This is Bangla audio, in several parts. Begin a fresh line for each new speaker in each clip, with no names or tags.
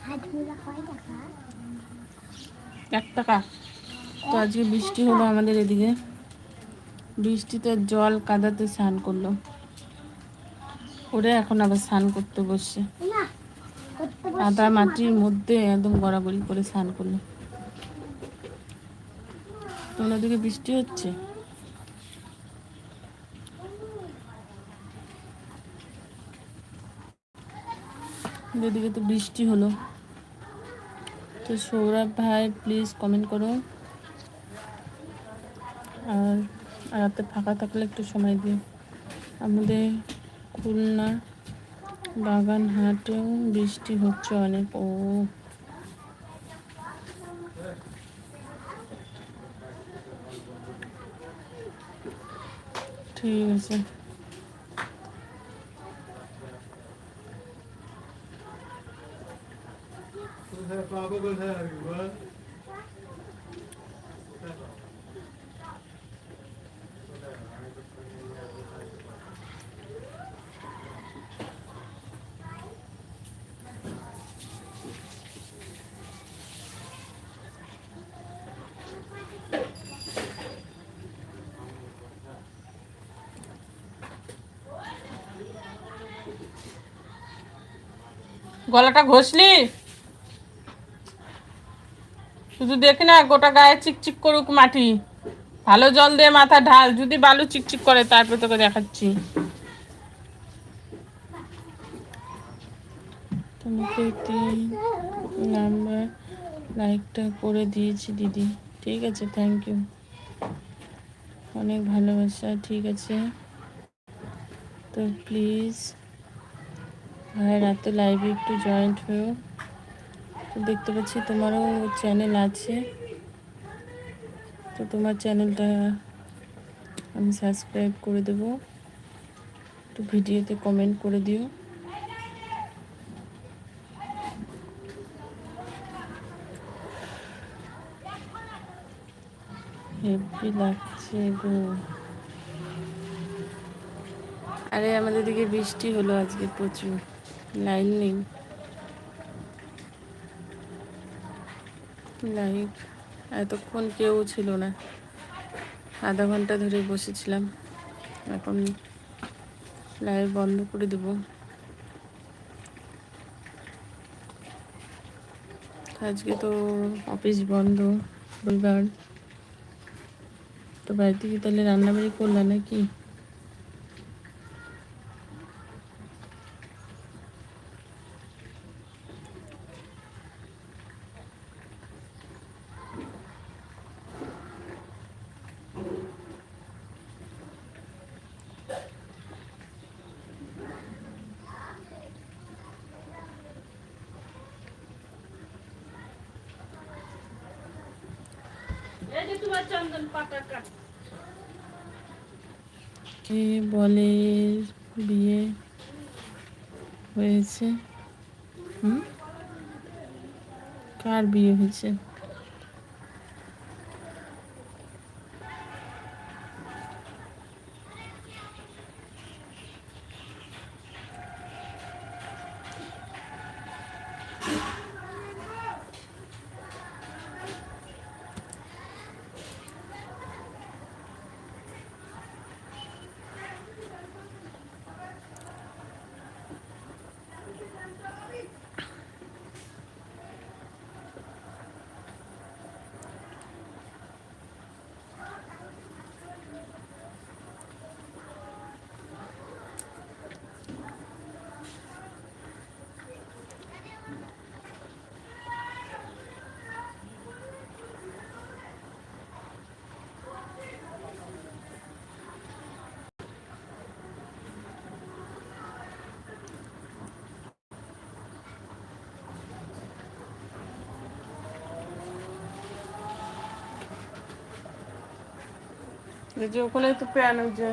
1 টাকা। তো আজকে বৃষ্টি হলো আমাদের এদিকে, বৃষ্টিতে জল কাদাতে স্নান করলো, ওরে এখন আবার স্নান করতে বসছে, কাদা মাটির মধ্যে একদম গড়াগড়ি করে স্নান করলো। তোমাদের দিকে বৃষ্টি হচ্ছে? এদিকে তো বৃষ্টি হলো। তো সৌরভ ভাই প্লিজ কমেন্ট করো, আর রাতে ফাঁকা থাকলে একটু সময় দিও। আমাদের খুলনা বাগানহাটেও বৃষ্টি হচ্ছে অনেক। ও ঠিক আছে। গলাটা ঘষলি? শুধু দেখি না গোটা গায়ে চিকচিক করুক মাটি, ভালো জল দিয়ে মাথা ঢাল, যদি বালু চিকচিক করে তারপর তোকে দেখাচ্ছি। তোমাকে 3 নাম্বার লাইকটা করে দিয়েছি দিদি। ঠিক আছে, থ্যাংক ইউ, অনেক ভালোবাসা। ঠিক আছে, তো প্লিজ ভাই রাতে লাইভে একটু জয়েন্ট হয়েও। তো দেখতে পাচ্ছি তোমারও চ্যানেল আছে, তো তোমার চ্যানেলটা আমি সাবস্ক্রাইব করে দেবো, তো ভিডিওতে কমেন্ট করে দিও। হেভি লাগছে গো। আরে আমাদের দিকে বৃষ্টি হলো আজকে প্রচুর, লাইন নেই, লাইভ এতক্ষণ কেউ ছিল না, আধা ঘন্টা ধরে বসেছিলাম, এখন লাইভ বন্ধ করে দেব। আজকে তো অফিস বন্ধ, রবিবার, তো বাড়িতে কি তাহলে রান্নাবাড়ি করলা নাকি? কে বলে বিয়ে হয়েছে? কার বিয়ে হয়েছে? যে ওখানে তো প্যান যে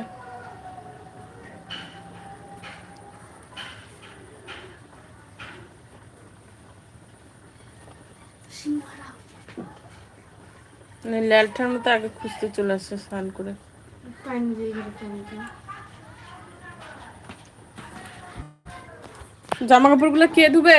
ল্যালটার মতো আগে খুঁজতে চলে আসছে স্নান করে। জামা কাপড়গুলো কে ধুবে?